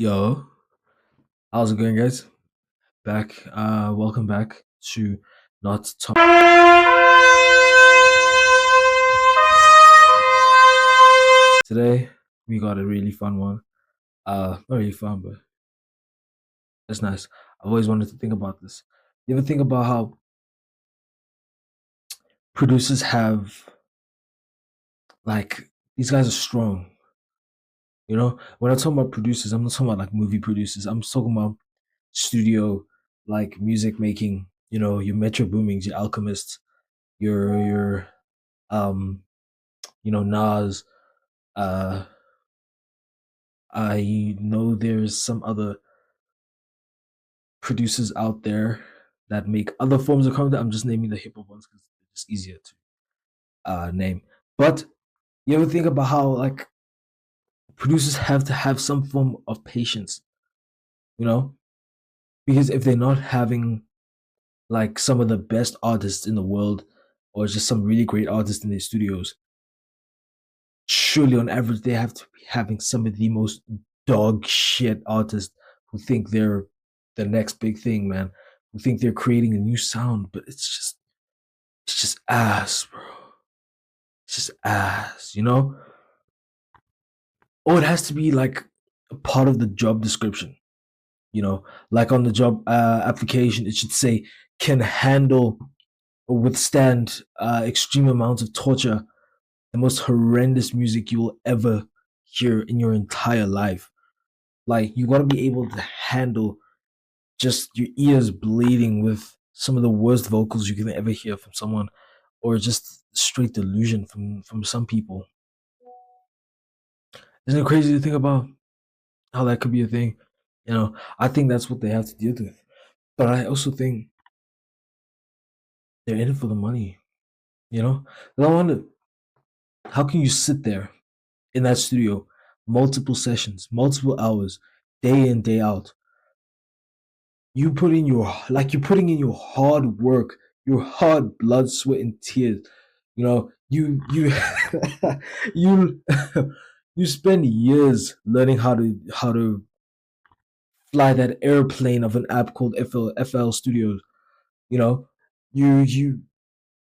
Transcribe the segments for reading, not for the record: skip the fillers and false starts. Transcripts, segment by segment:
Yo, how's it going, guys? Welcome back to Not Top. Today we got a really fun one. Not really fun, but it's nice. I've always wanted to think about this. You ever think about how producers have like these guys are strong? You know, when I'm talking about producers, I'm not talking about like movie producers. I'm talking about studio, like music making. You know, your Metro Boomings, your Alchemists, your um, Nas. Uh, I know there's some other producers out there that make other forms of content. I'm just naming the hip hop ones because it's easier to name. But you ever think about how like producers have to have some form of patience, you know? Because if they're not having like some of the best artists in the world or just some really great artists in their studios, surely on average they have to be having some of the most dog shit artists who think they're the next big thing, man. Who think they're creating a new sound, but it's just ass, bro. It's just ass, you know? Or it has to be like a part of the job description, you know, like on the job application, it should say can handle or withstand extreme amounts of torture, the most horrendous music you will ever hear in your entire life. Like you gotta be able to handle just your ears bleeding with some of the worst vocals you can ever hear from someone, or just straight delusion from some people. Isn't it crazy to think about how that could be a thing? You know, I think that's what they have to deal with. But I also think they're in it for the money. You know, and I wonder how can you sit there in that studio, multiple sessions, multiple hours, day in day out, you're putting in your hard work, your hard blood, sweat, and tears. You know, you you you spend years learning how to fly that airplane of an app called FL Studios. You know, you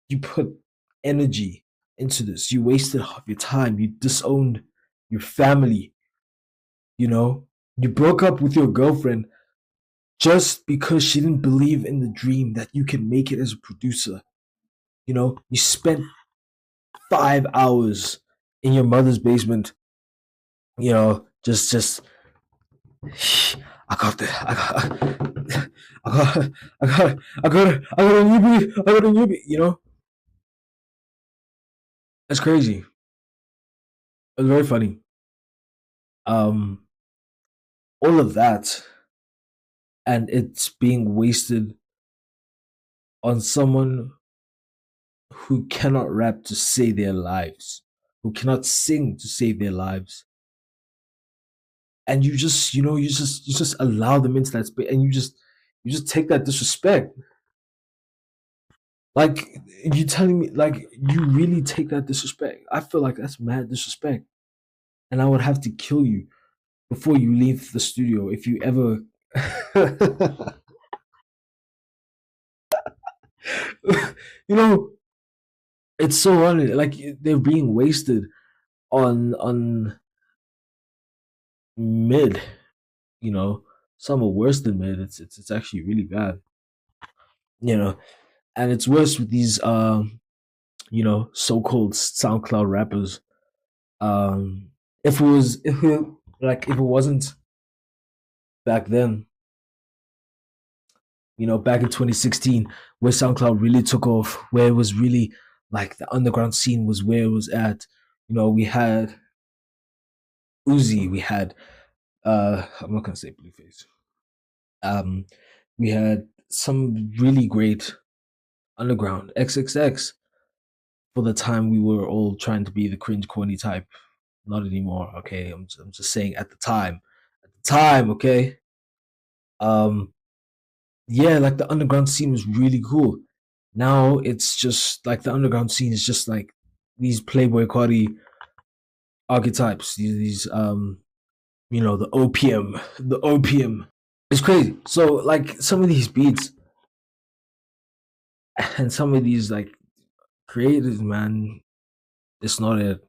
you put energy into this. You wasted half your time. You disowned your family. You know, you broke up with your girlfriend just because she didn't believe in the dream that you can make it as a producer. You know, you spent 5 hours in your mother's basement. You know, just I got the I got I got a newbie. I got a newbie. You know, that's crazy. It's very funny. Um, all of that, and it's being wasted on someone who cannot rap to save their lives, who cannot sing to save their lives, and you just allow them into that space, and you just take that disrespect. Like you telling me, like you really take that disrespect. I feel like that's mad disrespect, and I would have to kill you before you leave the studio if you ever. You know, it's so funny. Like they're being wasted on mid. You know, some are worse than mid. It's actually really bad. You know, and it's worse with these so-called SoundCloud rappers. Um, if it wasn't back then, back in 2016, where SoundCloud really took off, where it was really like the underground scene was where it was at. We had Uzi, we had I'm not gonna say Blueface. Um, we had some really great underground XXX for the time we were all trying to be the cringe corny type. Not anymore. Okay, I'm just saying at the time. At the time, okay. Um, yeah, like the underground scene was really cool. Now it's just like the underground scene is just like these Playboy Cardi archetypes. These The opium, the opium. It's crazy. So like some of these beats and some of these like creators, man, it's not it.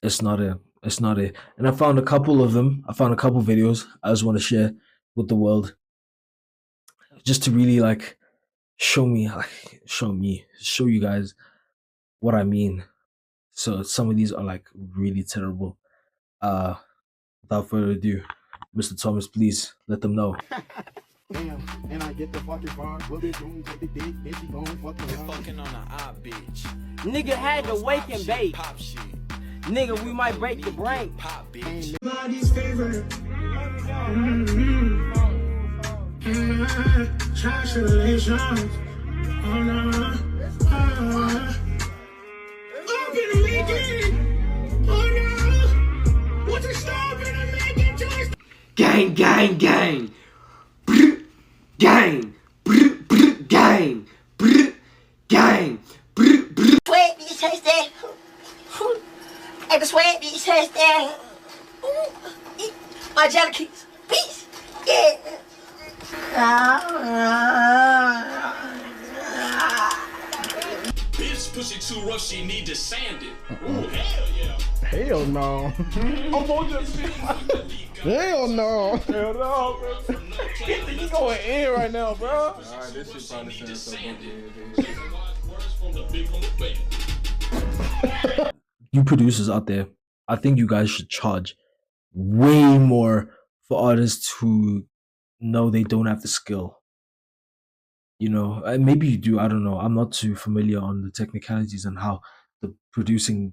It's not it. It's not it. And I found a couple of them. I found a couple videos I just want to share with the world, just to really like show you guys what I mean. So some of these are like really terrible. Uh, without further ado, Mr. Thomas, please let them know. Damn, and I get the fucking bar. What they doing? Take the dick, bitch, you gon' fucking fucking on the op, bitch. Nigga had to wake and bake. Pop shit. Nigga, we might break the brain. Pop, bitch. Nobody's favorite. Congratulations. Oh no. Open the weekend. Oh no. What's a stop in the making choice? Gang, gang, gang. Gang, gang, gang, sweat these chest there. I can sweat these chest there. My jelly keys, peace, yeah. Bitch pussy too rough, she need to sand it. Ooh, hell yeah. Hell no. Hell no. Hell no, bro. He going in right now, bro. Alright, this shit probably sounds so funky. You producers out there, I think you guys should charge way more for artists who know they don't have the skill. Maybe you do, I don't know. I'm not too familiar on the technicalities and how the producer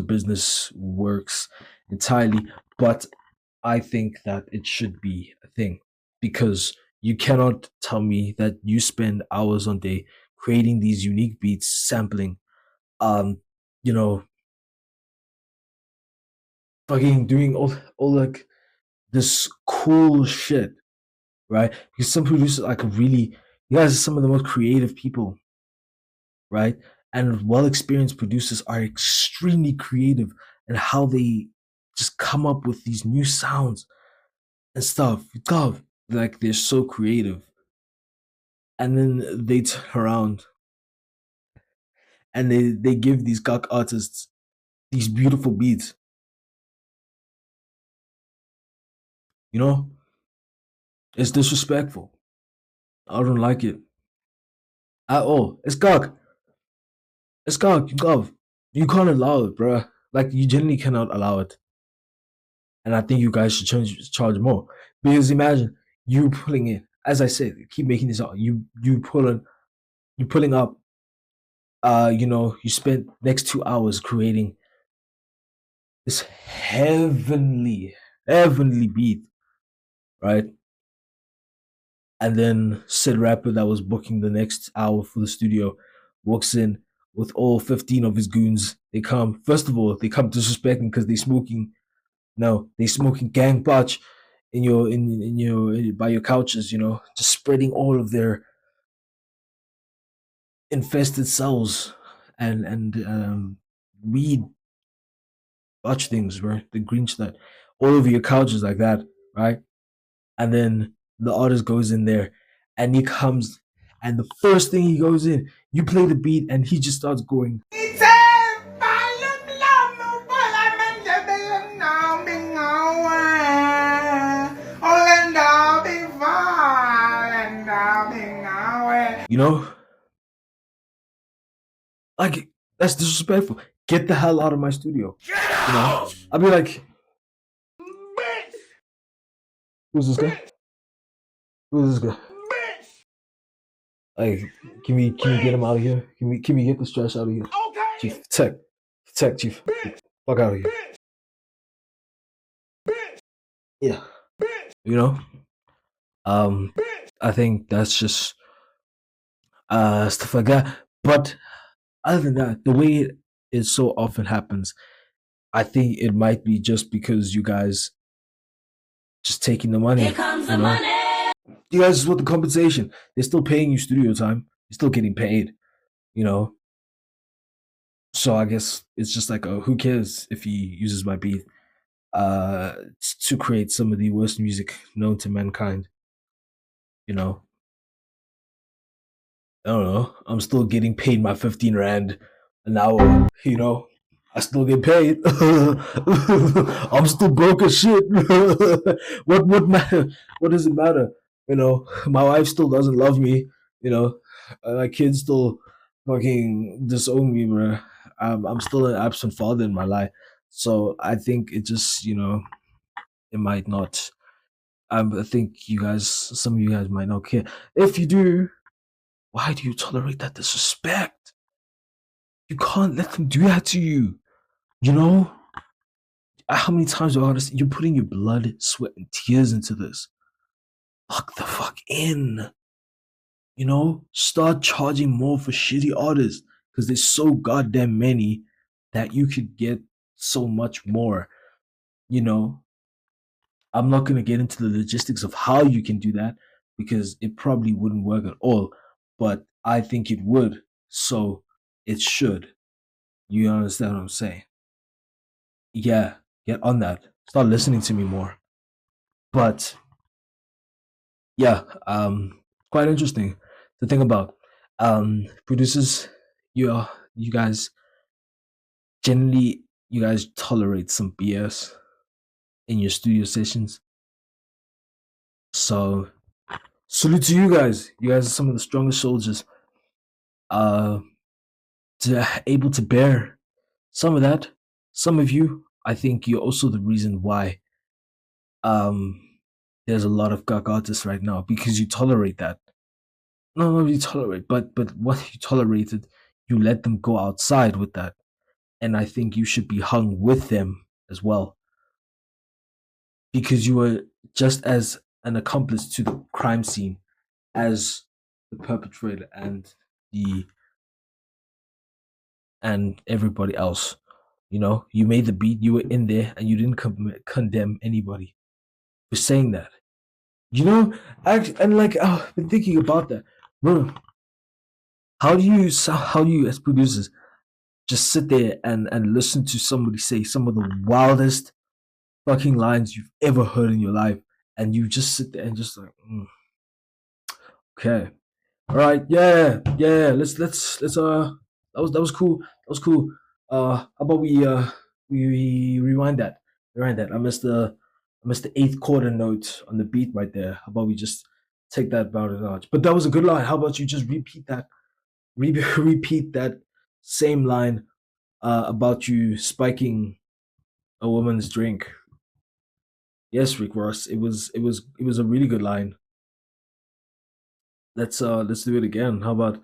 business works entirely, but I think that it should be a thing, because you cannot tell me that you spend hours on day creating these unique beats, sampling, you know, fucking doing all like this cool shit, right? Because some producers like really, you guys are some of the most creative people, right? And well experienced producers are extremely creative in how they just come up with these new sounds and stuff. God, like they're so creative. And then they turn around and they give these gawk artists these beautiful beats. It's disrespectful. I don't like it at all. It's gawk. It's gawk. You can't allow it, bruh. Like you genuinely cannot allow it. And I think you guys should charge more, because imagine you pulling in. As I said, keep making this out. You pulling up. You spent next 2 hours creating this heavenly beat, right? And then said rapper that was booking the next hour for the studio walks in with all 15 of his goons. They come, first of all, they come disrespecting because they smoking. No, they smoking gang patch by your couches. Just spreading all of their infested cells and weed botch things, right? The green stuff all over your couches like that, right? And then the artist goes in there and he comes, and the first thing he goes in, you play the beat and he just starts going. You know? Like, that's disrespectful. Get the hell out of my studio. I'll be like, who's this guy? Who's this guy? Like, can we get him out of here? Can we get this trash out of here? Chief, protect, chief. Fuck out of here. Yeah. I think that's just stuff like that. But other than that, the way it so often happens, I think it might be just because you guys just taking the money. Here comes the money. You guys just want the compensation. They're still paying you studio time. You're still getting paid. So I guess it's just like, who cares if he uses my beat? to create some of the worst music known to mankind. You know, I don't know. I'm still getting paid my 15 rand an hour. I still get paid. I'm still broke as shit. What matter? What does it matter? My wife still doesn't love me. You know, my kids still fucking disown me, bro. I'm still an absent father in my life. So I think it just, it might not. I think some of you guys might not care. If you do, why do you tolerate that disrespect? You can't let them do that to you. You know? How many times do I understand? You're putting your blood, sweat, and tears into this. Lock the fuck in. Start charging more for shitty artists because there's so goddamn many that you could get so much more. You know, I'm not going to get into the logistics of how you can do that because it probably wouldn't work at all, but I think it would. So it should. You understand what I'm saying? Yeah, get on that. Start listening to me more. But yeah, quite interesting to think about. Producers, you guys generally you guys tolerate some BS in your studio sessions. So salute to you guys. You guys are some of the strongest soldiers. Uh, to able to bear some of that. Some of you, I think, you're also the reason why um there's a lot of gag artists right now because you tolerate that. No, you tolerate, but what you tolerated, you let them go outside with that, and I think you should be hung with them as well because you were just as an accomplice to the crime scene as the perpetrator the and everybody else. You made the beat, you were in there, and you didn't condemn anybody for saying that. You know, and like I've been thinking about that, bro. How do you as producers just sit there and listen to somebody say some of the wildest fucking lines you've ever heard in your life, and you just sit there and just like, okay, all right, yeah. Let's. That was cool. That was cool. How about we rewind that? Rewind that. I missed the eighth quarter note on the beat right there. How about we just take that about a notch? But that was a good line. How about you just repeat that? Repeat that same line about you spiking a woman's drink. Yes, Rick Ross. It was a really good line. Let's do it again. How about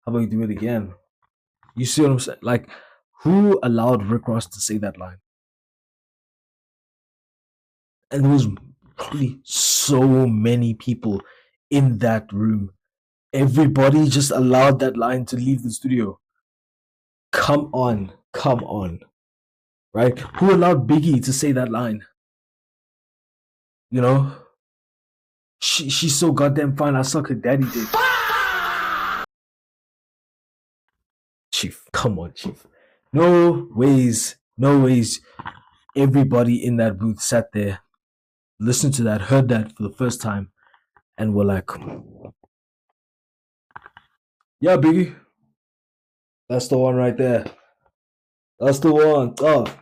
you do it again? You see what I'm saying? Like, who allowed Rick Ross to say that line? And there was probably so many people in that room. Everybody just allowed that line to leave the studio. Come on, right? Who allowed Biggie to say that line? You know, she's so goddamn fine. I suck her daddy dick. Chief, come on, Chief. No ways, no ways. Everybody in that booth sat there, listened to that, heard that for the first time, and were like, "Yeah, Biggie, that's the one right there. That's the one. Oh,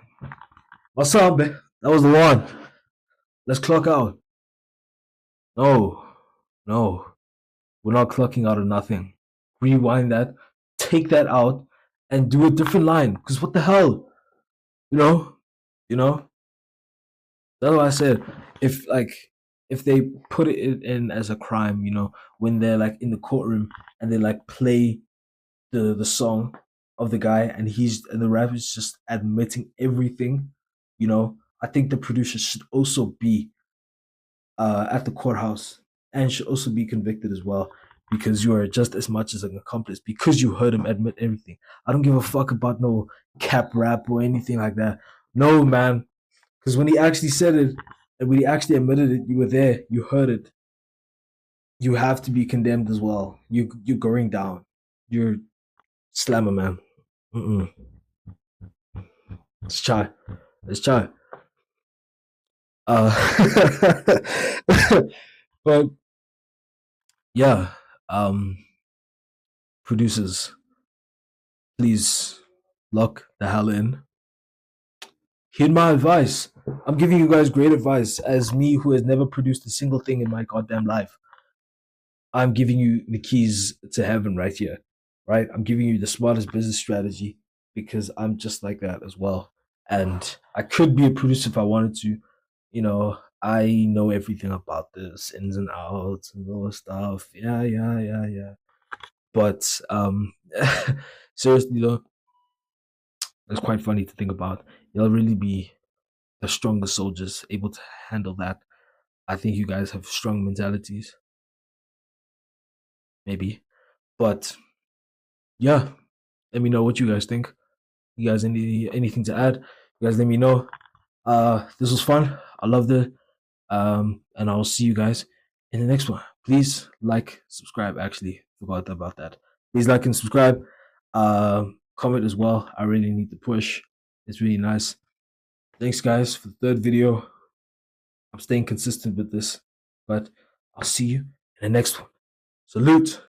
what's up, man? That was the one. Let's clock out." No, no, we're not clocking out of nothing. Rewind that, take that out, and do a different line. Because what the hell? You know, you know. That's what I said. If they put it in as a crime, when they're like in the courtroom and they like play the song of the guy and the rapper is just admitting everything, I think the producer should also be at the courthouse and should also be convicted as well because you are just as much as an accomplice because you heard him admit everything. I don't give a fuck about no cap rap or anything like that. No, man, because when he actually said it and when he actually admitted it, you were there, you heard it. You have to be condemned as well. You're going down. You're slammer, man. Mm-mm. Let's try. Let's try. Uh, but yeah, um, producers, please lock the hell in. Heed my advice. I'm giving you guys great advice as me who has never produced a single thing in my goddamn life. I'm giving you the keys to heaven right here, right? I'm giving you the smartest business strategy because I'm just like that as well. And I could be a producer if I wanted to. You know, I know everything about this, ins and outs and all this stuff. Yeah, yeah, yeah, yeah. But seriously though, it's quite funny to think about. You'll really be the strongest soldiers able to handle that. I think you guys have strong mentalities, maybe. But yeah, let me know what you guys think. You guys anything to add? You guys let me know. This was fun. I loved it. And I'll see you guys in the next one. Please like, subscribe. Actually, forgot about that. Please like and subscribe. Comment as well. I really need the push. It's really nice. Thanks, guys, for the third video. I'm staying consistent with this, but I'll see you in the next one. Salute.